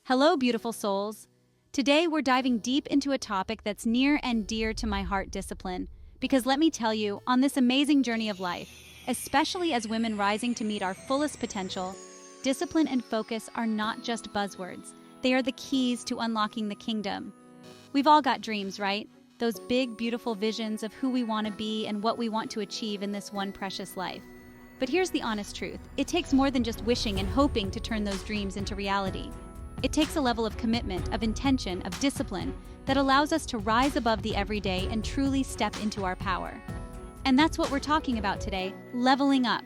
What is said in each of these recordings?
Hello, beautiful souls. Today, we're diving deep into a topic that's near and dear to my heart: discipline. Because let me tell you, on this amazing journey of life, especially as women rising to meet our fullest potential, discipline and focus are not just buzzwords. They are the keys to unlocking the kingdom. We've all got dreams, right? Those big, beautiful visions of who we want to be and what we want to achieve in this one precious life. But here's the honest truth. It takes more than just wishing and hoping to turn those dreams into reality. It takes a level of commitment, of intention, of discipline that allows us to rise above the everyday and truly step into our power. And that's what we're talking about today: leveling up.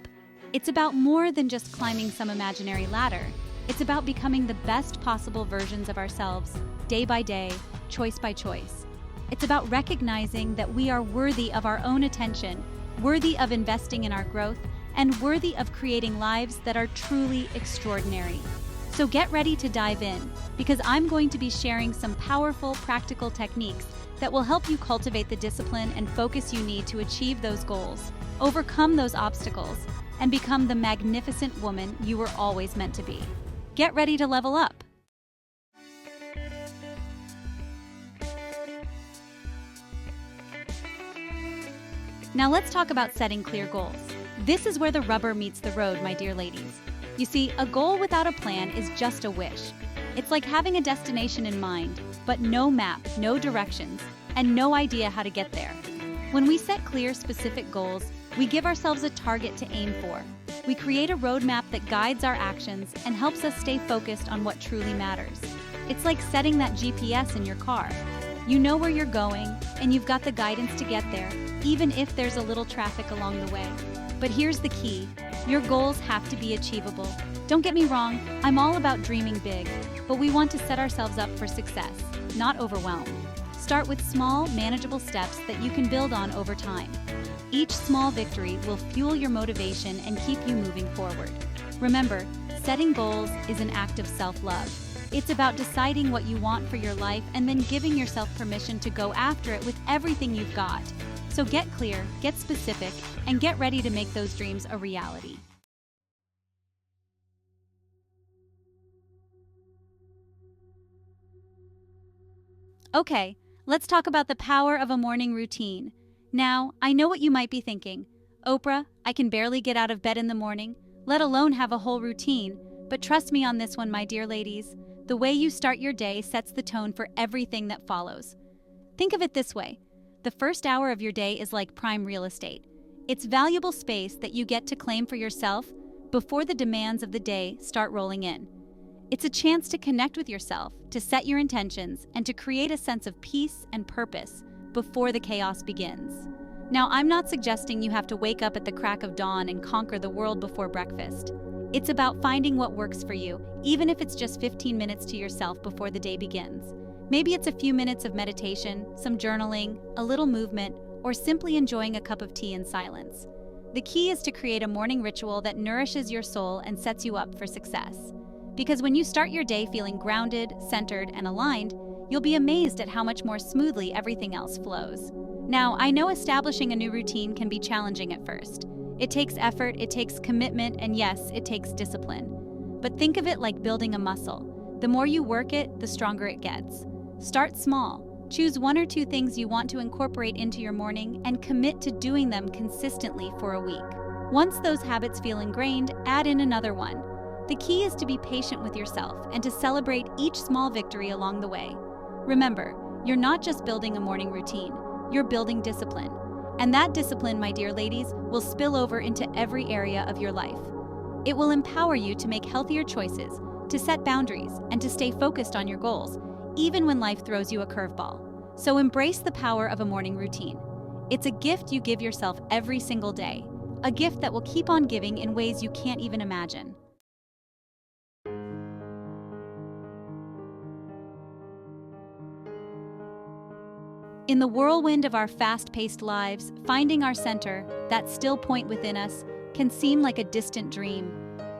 It's about more than just climbing some imaginary ladder. It's about becoming the best possible versions of ourselves, day by day, choice by choice. It's about recognizing that we are worthy of our own attention, worthy of investing in our growth, and worthy of creating lives that are truly extraordinary. So get ready to dive in, because I'm going to be sharing some powerful, practical techniques that will help you cultivate the discipline and focus you need to achieve those goals, overcome those obstacles, and become the magnificent woman you were always meant to be. Get ready to level up. Now let's talk about setting clear goals. This is where the rubber meets the road, my dear ladies. You see, a goal without a plan is just a wish. It's like having a destination in mind, but no map, no directions, and no idea how to get there. When we set clear, specific goals, we give ourselves a target to aim for. We create a roadmap that guides our actions and helps us stay focused on what truly matters. It's like setting that GPS in your car. You know where you're going, and you've got the guidance to get there, even if there's a little traffic along the way. But here's the key. Your goals have to be achievable. Don't get me wrong, I'm all about dreaming big, but we want to set ourselves up for success, not overwhelm. Start with small, manageable steps that you can build on over time. Each small victory will fuel your motivation and keep you moving forward. Remember, setting goals is an act of self-love. It's about deciding what you want for your life and then giving yourself permission to go after it with everything you've got. So get clear, get specific, and get ready to make those dreams a reality. Okay, let's talk about the power of a morning routine. Now, I know what you might be thinking. Oprah, I can barely get out of bed in the morning, let alone have a whole routine. But trust me on this one, my dear ladies. The way you start your day sets the tone for everything that follows. Think of it this way. The first hour of your day is like prime real estate. It's valuable space that you get to claim for yourself before the demands of the day start rolling in. It's a chance to connect with yourself, to set your intentions, and to create a sense of peace and purpose before the chaos begins. Now, I'm not suggesting you have to wake up at the crack of dawn and conquer the world before breakfast. It's about finding what works for you, even if it's just 15 minutes to yourself before the day begins. Maybe it's a few minutes of meditation, some journaling, a little movement, or simply enjoying a cup of tea in silence. The key is to create a morning ritual that nourishes your soul and sets you up for success. Because when you start your day feeling grounded, centered, and aligned, you'll be amazed at how much more smoothly everything else flows. Now, I know establishing a new routine can be challenging at first. It takes effort, it takes commitment, and yes, it takes discipline. But think of it like building a muscle. The more you work it, the stronger it gets. Start small. Choose one or two things you want to incorporate into your morning and commit to doing them consistently for a week. Once those habits feel ingrained, add in another one. The key is to be patient with yourself and to celebrate each small victory along the way. Remember, you're not just building a morning routine, you're building discipline. And that discipline, my dear ladies, will spill over into every area of your life. It will empower you to make healthier choices, to set boundaries, and to stay focused on your goals, even when life throws you a curveball. So embrace the power of a morning routine. It's a gift you give yourself every single day, a gift that will keep on giving in ways you can't even imagine. In the whirlwind of our fast-paced lives, finding our center, that still point within us, can seem like a distant dream.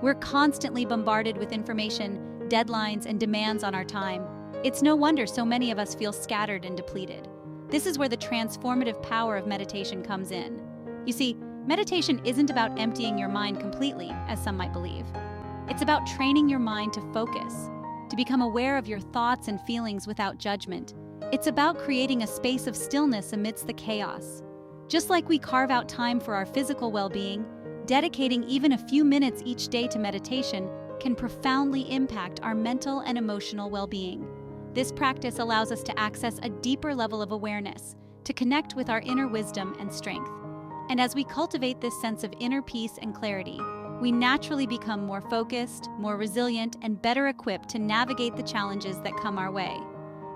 We're constantly bombarded with information, deadlines, and demands on our time. It's no wonder so many of us feel scattered and depleted. This is where the transformative power of meditation comes in. You see, meditation isn't about emptying your mind completely, as some might believe. It's about training your mind to focus. to become aware of your thoughts and feelings without judgment. It's about creating a space of stillness amidst the chaos. Just like we carve out time for our physical well-being, dedicating even a few minutes each day to meditation can profoundly impact our mental and emotional well-being. This practice allows us to access a deeper level of awareness, to connect with our inner wisdom and strength. And as we cultivate this sense of inner peace and clarity, we naturally become more focused, more resilient, and better equipped to navigate the challenges that come our way.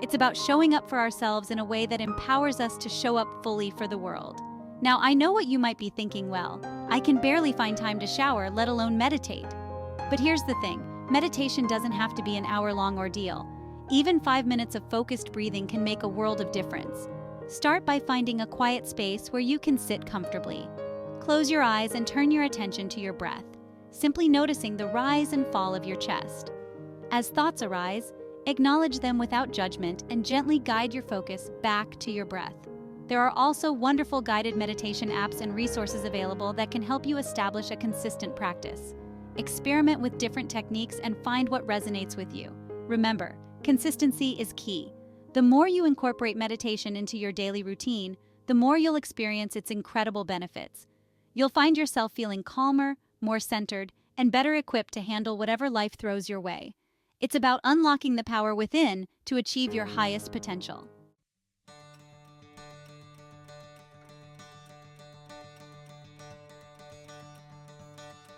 It's about showing up for ourselves in a way that empowers us to show up fully for the world. Now, I know what you might be thinking, well, I can barely find time to shower, let alone meditate. But here's the thing, meditation doesn't have to be an hour-long ordeal. Even 5 minutes of focused breathing can make a world of difference. Start by finding a quiet space where you can sit comfortably. Close your eyes and turn your attention to your breath, simply noticing the rise and fall of your chest. As thoughts arise, acknowledge them without judgment and gently guide your focus back to your breath. There are also wonderful guided meditation apps and resources available that can help you establish a consistent practice. Experiment with different techniques and find what resonates with you. Remember, consistency is key. The more you incorporate meditation into your daily routine, the more you'll experience its incredible benefits. You'll find yourself feeling calmer, more centered, and better equipped to handle whatever life throws your way. It's about unlocking the power within to achieve your highest potential.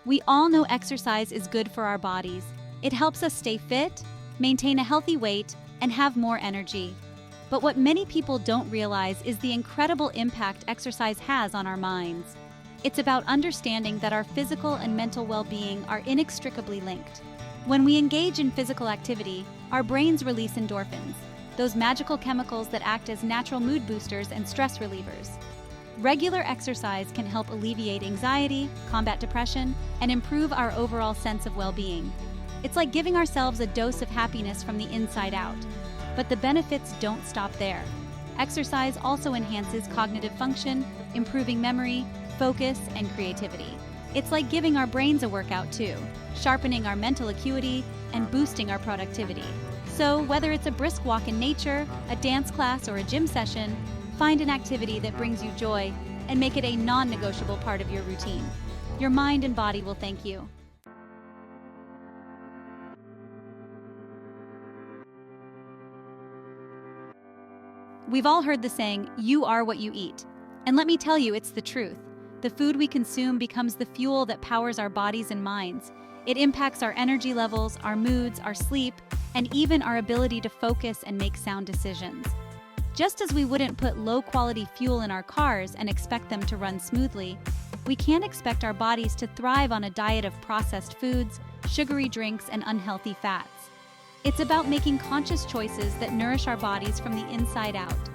We all know exercise is good for our bodies. It helps us stay fit, maintain a healthy weight, and have more energy. But what many people don't realize is the incredible impact exercise has on our minds. It's about understanding that our physical and mental well-being are inextricably linked. When we engage in physical activity, our brains release endorphins, those magical chemicals that act as natural mood boosters and stress relievers. Regular exercise can help alleviate anxiety, combat depression, and improve our overall sense of well-being. It's like giving ourselves a dose of happiness from the inside out. But the benefits don't stop there. Exercise also enhances cognitive function, improving memory, focus, and creativity. It's like giving our brains a workout too, sharpening our mental acuity and boosting our productivity. So whether it's a brisk walk in nature, a dance class, or a gym session, find an activity that brings you joy and make it a non-negotiable part of your routine. Your mind and body will thank you. We've all heard the saying, "You are what you eat." And let me tell you, it's the truth. The food we consume becomes the fuel that powers our bodies and minds. It impacts our energy levels, our moods, our sleep, and even our ability to focus and make sound decisions. Just as we wouldn't put low-quality fuel in our cars and expect them to run smoothly, we can't expect our bodies to thrive on a diet of processed foods, sugary drinks, and unhealthy fats. It's about making conscious choices that nourish our bodies from the inside out.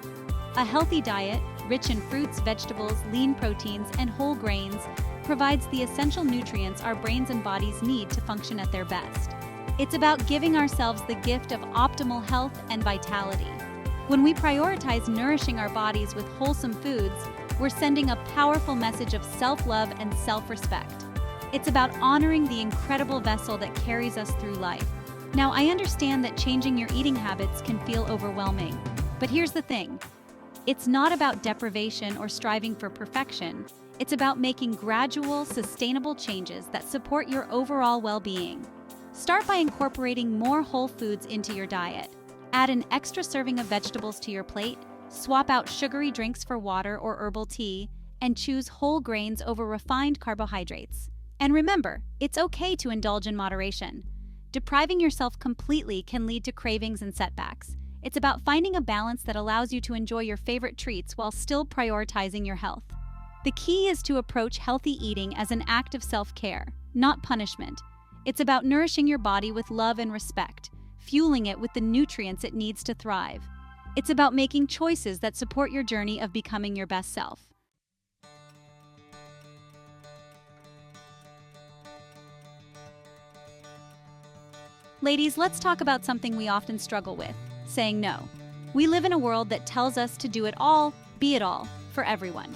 A healthy diet, rich in fruits, vegetables, lean proteins, and whole grains, provides the essential nutrients our brains and bodies need to function at their best. It's about giving ourselves the gift of optimal health and vitality. When we prioritize nourishing our bodies with wholesome foods, we're sending a powerful message of self-love and self-respect. It's about honoring the incredible vessel that carries us through life. Now, I understand that changing your eating habits can feel overwhelming, but here's the thing. It's not about deprivation or striving for perfection. It's about making gradual, sustainable changes that support your overall well-being. Start by incorporating more whole foods into your diet. Add an extra serving of vegetables to your plate, swap out sugary drinks for water or herbal tea, and choose whole grains over refined carbohydrates. And remember, it's okay to indulge in moderation. Depriving yourself completely can lead to cravings and setbacks. It's about finding a balance that allows you to enjoy your favorite treats while still prioritizing your health. The key is to approach healthy eating as an act of self-care, not punishment. It's about nourishing your body with love and respect, fueling it with the nutrients it needs to thrive. It's about making choices that support your journey of becoming your best self. Ladies, let's talk about something we often struggle with, saying no. We live in a world that tells us to do it all, be it all, for everyone.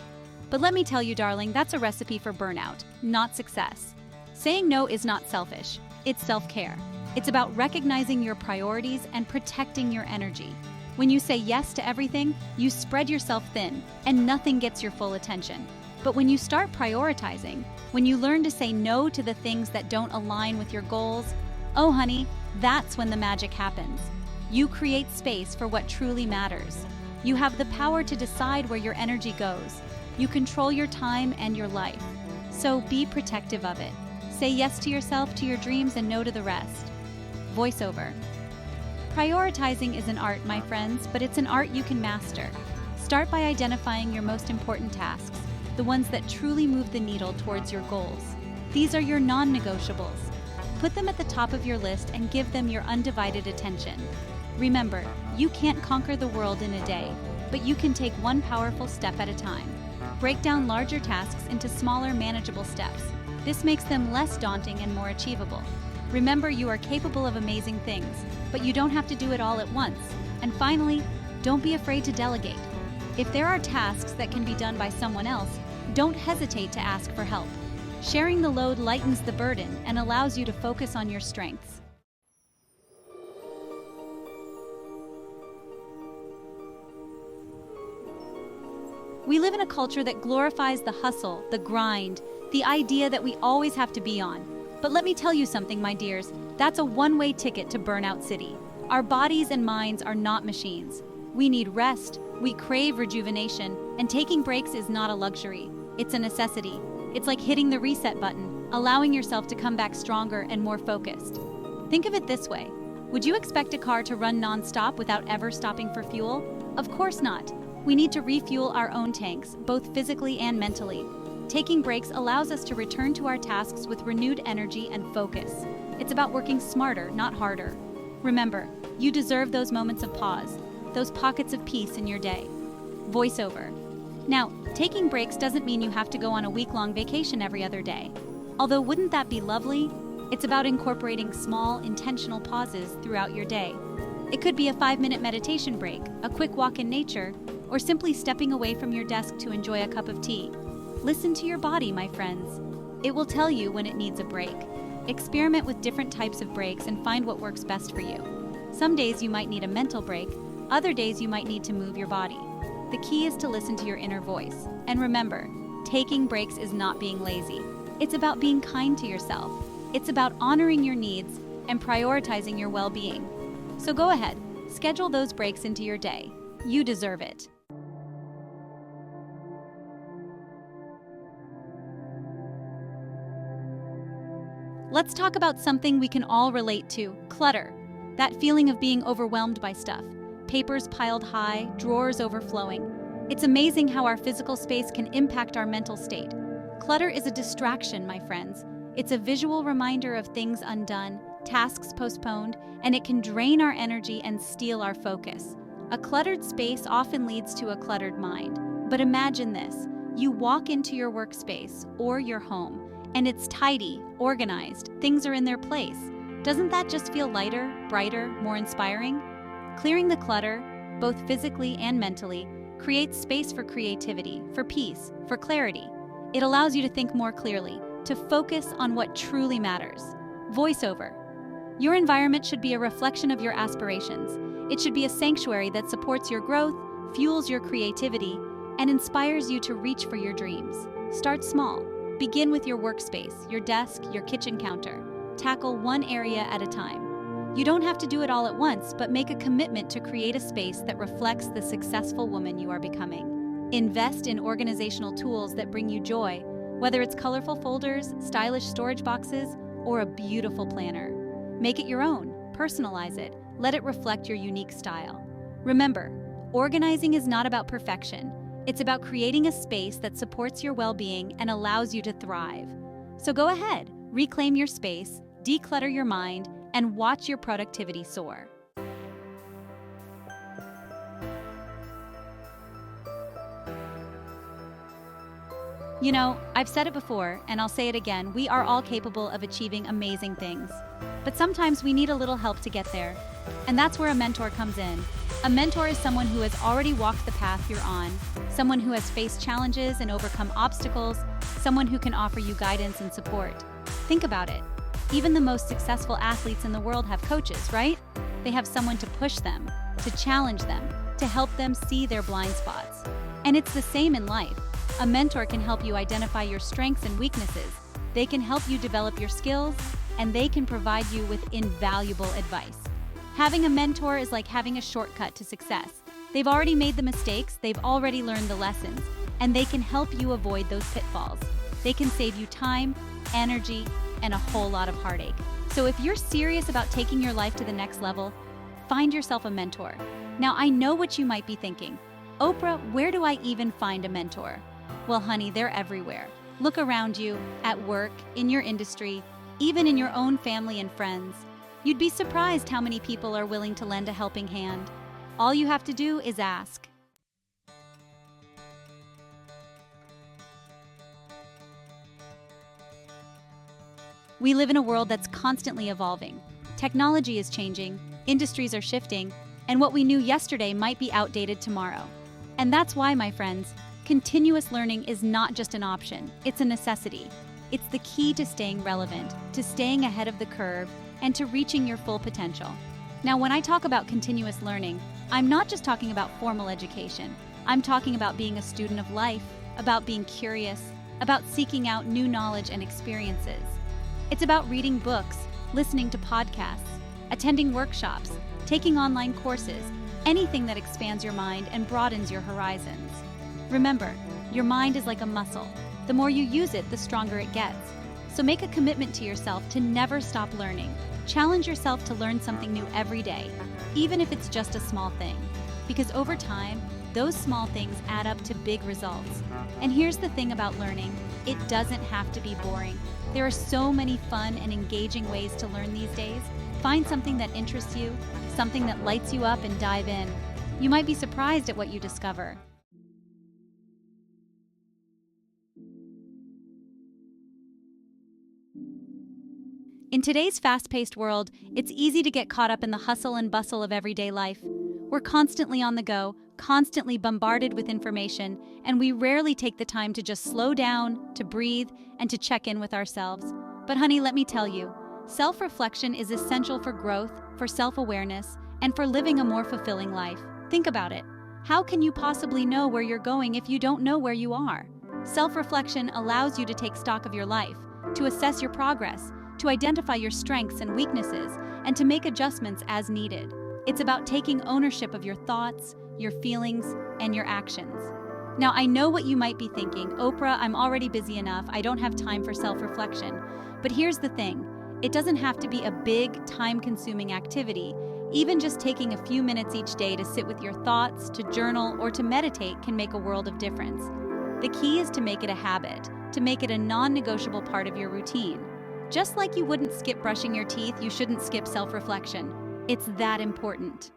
But let me tell you, darling, that's a recipe for burnout, not success. Saying no is not selfish, it's self-care. It's about recognizing your priorities and protecting your energy. When you say yes to everything, you spread yourself thin, and nothing gets your full attention. But when you start prioritizing, when you learn to say no to the things that don't align with your goals, oh honey, that's when the magic happens. You create space for what truly matters. You have the power to decide where your energy goes. You control your time and your life. So be protective of it. Say yes to yourself, to your dreams, and no to the rest. Voiceover. Prioritizing is an art, my friends, but it's an art you can master. Start by identifying your most important tasks, the ones that truly move the needle towards your goals. These are your non-negotiables. Put them at the top of your list and give them your undivided attention. Remember, you can't conquer the world in a day, but you can take one powerful step at a time. Break down larger tasks into smaller, manageable steps. This makes them less daunting and more achievable. Remember, you are capable of amazing things, but you don't have to do it all at once. And finally, don't be afraid to delegate. If there are tasks that can be done by someone else, don't hesitate to ask for help. Sharing the load lightens the burden and allows you to focus on your strengths. We live in a culture that glorifies the hustle, the grind, the idea that we always have to be on. But let me tell you something, my dears, that's a one-way ticket to Burnout City. Our bodies and minds are not machines. We need rest, we crave rejuvenation, and taking breaks is not a luxury. It's a necessity. It's like hitting the reset button, allowing yourself to come back stronger and more focused. Think of it this way. Would you expect a car to run non-stop without ever stopping for fuel? Of course not. We need to refuel our own tanks, both physically and mentally. Taking breaks allows us to return to our tasks with renewed energy and focus. It's about working smarter, not harder. Remember, you deserve those moments of pause, those pockets of peace in your day. Voiceover. Now, taking breaks doesn't mean you have to go on a week-long vacation every other day. Although wouldn't that be lovely? It's about incorporating small, intentional pauses throughout your day. It could be a 5-minute meditation break, a quick walk in nature, or simply stepping away from your desk to enjoy a cup of tea. Listen to your body, my friends. It will tell you when it needs a break. Experiment with different types of breaks and find what works best for you. Some days you might need a mental break, other days you might need to move your body. The key is to listen to your inner voice. And remember, taking breaks is not being lazy. It's about being kind to yourself. It's about honoring your needs and prioritizing your well-being. So go ahead, schedule those breaks into your day. You deserve it. Let's talk about something we can all relate to, clutter. That feeling of being overwhelmed by stuff. Papers piled high, drawers overflowing. It's amazing how our physical space can impact our mental state. Clutter is a distraction, my friends. It's a visual reminder of things undone, tasks postponed, and it can drain our energy and steal our focus. A cluttered space often leads to a cluttered mind. But imagine this. You walk into your workspace or your home, and it's tidy, organized, things are in their place. Doesn't that just feel lighter, brighter, more inspiring? Clearing the clutter, both physically and mentally, creates space for creativity, for peace, for clarity. It allows you to think more clearly, to focus on what truly matters. Voiceover. Your environment should be a reflection of your aspirations. It should be a sanctuary that supports your growth, fuels your creativity, and inspires you to reach for your dreams. Start small. Begin with your workspace, your desk, your kitchen counter. Tackle one area at a time. You don't have to do it all at once, but make a commitment to create a space that reflects the successful woman you are becoming. Invest in organizational tools that bring you joy, whether it's colorful folders, stylish storage boxes, or a beautiful planner. Make it your own, personalize it, let it reflect your unique style. Remember, organizing is not about perfection. It's about creating a space that supports your well-being and allows you to thrive. So go ahead, reclaim your space, declutter your mind, and watch your productivity soar. You know, I've said it before, and I'll say it again, we are all capable of achieving amazing things. But sometimes we need a little help to get there. And that's where a mentor comes in. A mentor is someone who has already walked the path you're on, someone who has faced challenges and overcome obstacles, someone who can offer you guidance and support. Think about it. Even the most successful athletes in the world have coaches, right? They have someone to push them, to challenge them, to help them see their blind spots. And it's the same in life. A mentor can help you identify your strengths and weaknesses. They can help you develop your skills, and they can provide you with invaluable advice. Having a mentor is like having a shortcut to success. They've already made the mistakes, they've already learned the lessons, and they can help you avoid those pitfalls. They can save you time, energy, and a whole lot of heartache. So if you're serious about taking your life to the next level, find yourself a mentor. Now, I know what you might be thinking. Oprah, where do I even find a mentor? Well, honey, they're everywhere. Look around you, at work, in your industry, even in your own family and friends. You'd be surprised how many people are willing to lend a helping hand. All you have to do is ask. We live in a world that's constantly evolving. Technology is changing, industries are shifting, and what we knew yesterday might be outdated tomorrow. And that's why, my friends, continuous learning is not just an option, it's a necessity. It's the key to staying relevant, to staying ahead of the curve, and to reaching your full potential. Now, when I talk about continuous learning, I'm not just talking about formal education. I'm talking about being a student of life, about being curious, about seeking out new knowledge and experiences. It's about reading books, listening to podcasts, attending workshops, taking online courses, anything that expands your mind and broadens your horizons. Remember, your mind is like a muscle. The more you use it, the stronger it gets. So make a commitment to yourself to never stop learning. Challenge yourself to learn something new every day, even if it's just a small thing. Because over time, those small things add up to big results. And here's the thing about learning, it doesn't have to be boring. There are so many fun and engaging ways to learn these days. Find something that interests you, something that lights you up, and dive in. You might be surprised at what you discover. In today's fast-paced world, it's easy to get caught up in the hustle and bustle of everyday life. We're constantly on the go, constantly bombarded with information, and we rarely take the time to just slow down, to breathe, and to check in with ourselves. But honey, let me tell you, self-reflection is essential for growth, for self-awareness, and for living a more fulfilling life. Think about it. How can you possibly know where you're going if you don't know where you are? Self-reflection allows you to take stock of your life, to assess your progress, to identify your strengths and weaknesses, and to make adjustments as needed. It's about taking ownership of your thoughts, your feelings, and your actions. Now, I know what you might be thinking, Oprah, I'm already busy enough, I don't have time for self-reflection. But here's the thing, it doesn't have to be a big, time-consuming activity. Even just taking a few minutes each day to sit with your thoughts, to journal, or to meditate can make a world of difference. The key is to make it a habit, to make it a non-negotiable part of your routine. Just like you wouldn't skip brushing your teeth, you shouldn't skip self-reflection. It's that important.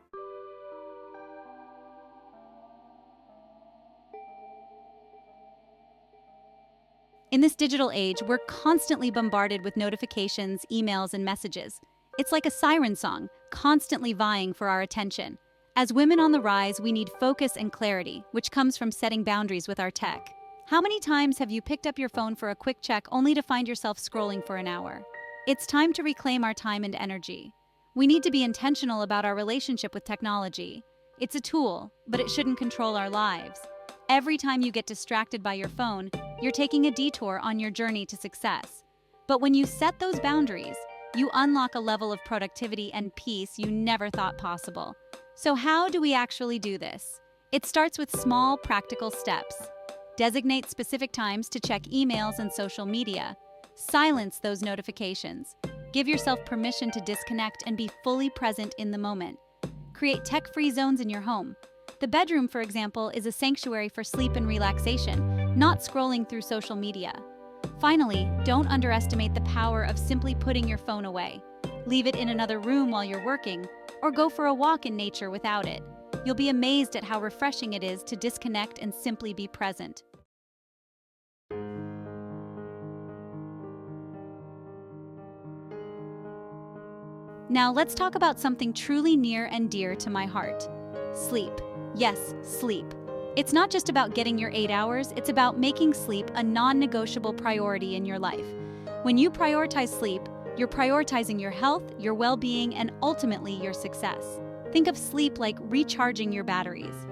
In this digital age, we're constantly bombarded with notifications, emails, and messages. It's like a siren song, constantly vying for our attention. As women on the rise, we need focus and clarity, which comes from setting boundaries with our tech. How many times have you picked up your phone for a quick check only to find yourself scrolling for an hour? It's time to reclaim our time and energy. We need to be intentional about our relationship with technology. It's a tool, but it shouldn't control our lives. Every time you get distracted by your phone, you're taking a detour on your journey to success. But when you set those boundaries, you unlock a level of productivity and peace you never thought possible. So how do we actually do this? It starts with small, practical steps. Designate specific times to check emails and social media. Silence those notifications. Give yourself permission to disconnect and be fully present in the moment. Create tech-free zones in your home. The bedroom, for example, is a sanctuary for sleep and relaxation, not scrolling through social media. Finally, don't underestimate the power of simply putting your phone away. Leave it in another room while you're working, or go for a walk in nature without it. You'll be amazed at how refreshing it is to disconnect and simply be present. Now let's talk about something truly near and dear to my heart. Sleep. Yes, sleep. It's not just about getting your 8 hours, it's about making sleep a non-negotiable priority in your life. When you prioritize sleep, You're prioritizing your health, your well-being, and ultimately your success. Think of sleep like recharging your batteries.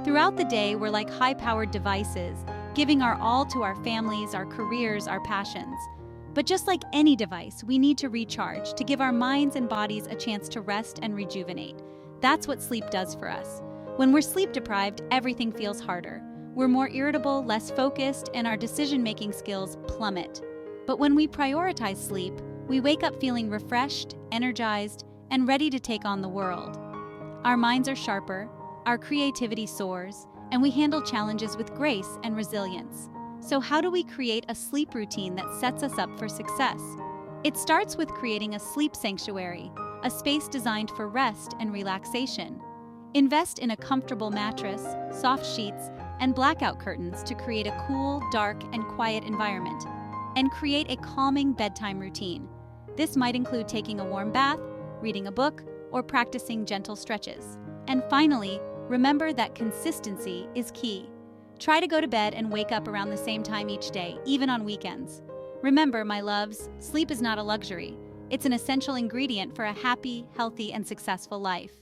Throughout the day, we're like high-powered devices, giving our all to our families, our careers, our passions. But just like any device, we need to recharge to give our minds and bodies a chance to rest and rejuvenate. That's what sleep does for us. When we're sleep deprived, everything feels harder. We're more irritable, less focused, and our decision-making skills plummet. But when we prioritize sleep, we wake up feeling refreshed, energized, and ready to take on the world. Our minds are sharper, our creativity soars, and we handle challenges with grace and resilience. So how do we create a sleep routine that sets us up for success? It starts with creating a sleep sanctuary, a space designed for rest and relaxation. Invest in a comfortable mattress, soft sheets, and blackout curtains to create a cool, dark, and quiet environment. And create a calming bedtime routine. This might include taking a warm bath, reading a book, or practicing gentle stretches. And finally, remember that consistency is key. Try to go to bed and wake up around the same time each day, even on weekends. Remember, my loves, sleep is not a luxury. It's an essential ingredient for a happy, healthy, and successful life.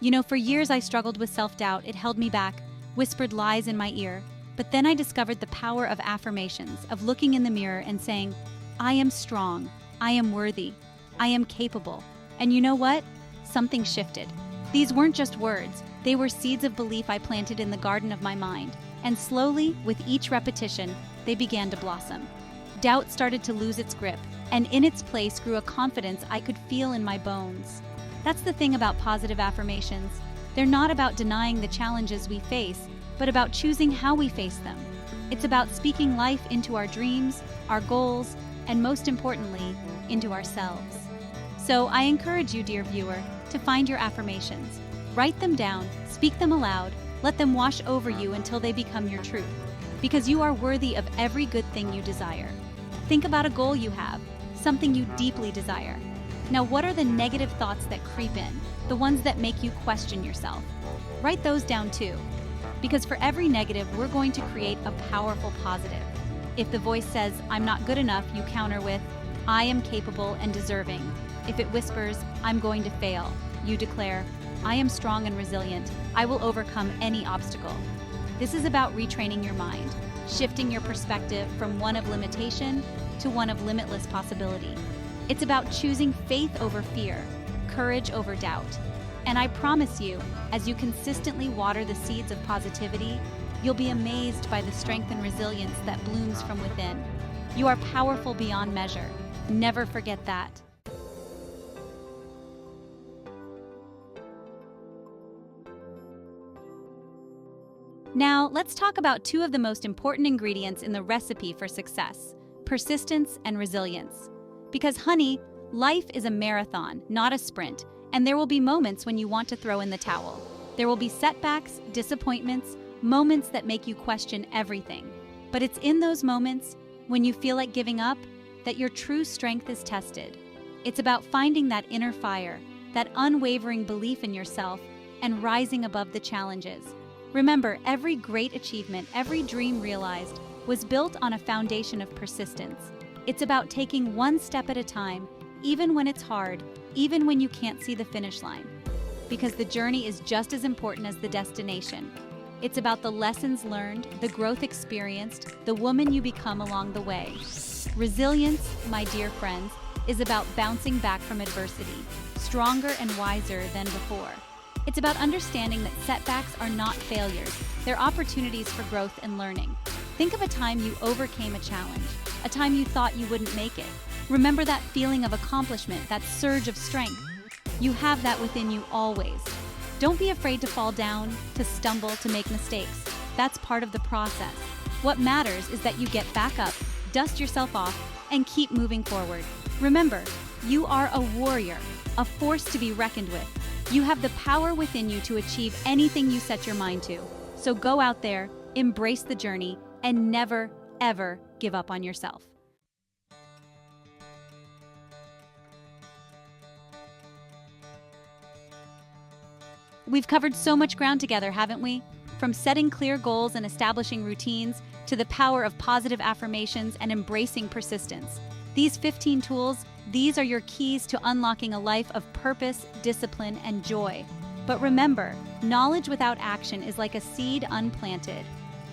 You know, for years I struggled with self-doubt. It held me back, whispered lies in my ear. But then I discovered the power of affirmations, of looking in the mirror and saying, I am strong, I am worthy, I am capable. And you know what? Something shifted. These weren't just words, they were seeds of belief I planted in the garden of my mind. And slowly, with each repetition, they began to blossom. Doubt started to lose its grip, and in its place grew a confidence I could feel in my bones. That's the thing about positive affirmations. They're not about denying the challenges we face, but about choosing how we face them. It's about speaking life into our dreams, our goals, and most importantly, into ourselves. So I encourage you, dear viewer, to find your affirmations. Write them down, speak them aloud, let them wash over you until they become your truth. Because you are worthy of every good thing you desire. Think about a goal you have, something you deeply desire. Now, what are the negative thoughts that creep in, the ones that make you question yourself? Write those down too. Because for every negative, we're going to create a powerful positive. If the voice says, I'm not good enough, you counter with, I am capable and deserving. If it whispers, I'm going to fail, you declare, I am strong and resilient. I will overcome any obstacle. This is about retraining your mind, shifting your perspective from one of limitation to one of limitless possibility. It's about choosing faith over fear, courage over doubt. And I promise you, as you consistently water the seeds of positivity, you'll be amazed by the strength and resilience that blooms from within. You are powerful beyond measure. Never forget that. Now, let's talk about two of the most important ingredients in the recipe for success: persistence and resilience. Because, honey, life is a marathon, not a sprint, and there will be moments when you want to throw in the towel. There will be setbacks, disappointments, moments that make you question everything. But it's in those moments, when you feel like giving up, that your true strength is tested. It's about finding that inner fire, that unwavering belief in yourself, and rising above the challenges. Remember, every great achievement, every dream realized, was built on a foundation of persistence. It's about taking one step at a time, even when it's hard, even when you can't see the finish line. Because the journey is just as important as the destination. It's about the lessons learned, the growth experienced, the woman you become along the way. Resilience, my dear friends, is about bouncing back from adversity, stronger and wiser than before. It's about understanding that setbacks are not failures, they're opportunities for growth and learning. Think of a time you overcame a challenge, a time you thought you wouldn't make it. Remember that feeling of accomplishment, that surge of strength. You have that within you always. Don't be afraid to fall down, to stumble, to make mistakes. That's part of the process. What matters is that you get back up, dust yourself off, and keep moving forward. Remember, you are a warrior, a force to be reckoned with. You have the power within you to achieve anything you set your mind to. So go out there, embrace the journey, and never, ever give up on yourself. We've covered so much ground together, haven't we? From setting clear goals and establishing routines to the power of positive affirmations and embracing persistence. These 15 tools, these are your keys to unlocking a life of purpose, discipline, and joy. But remember, knowledge without action is like a seed unplanted.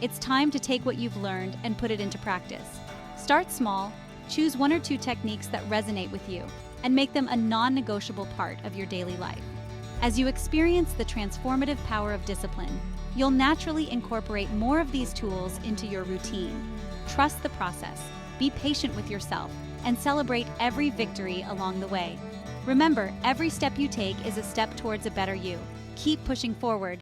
It's time to take what you've learned and put it into practice. Start small, choose 1 or 2 techniques that resonate with you, and make them a non-negotiable part of your daily life. As you experience the transformative power of discipline, you'll naturally incorporate more of these tools into your routine. Trust the process, be patient with yourself, and celebrate every victory along the way. Remember, every step you take is a step towards a better you. Keep pushing forward.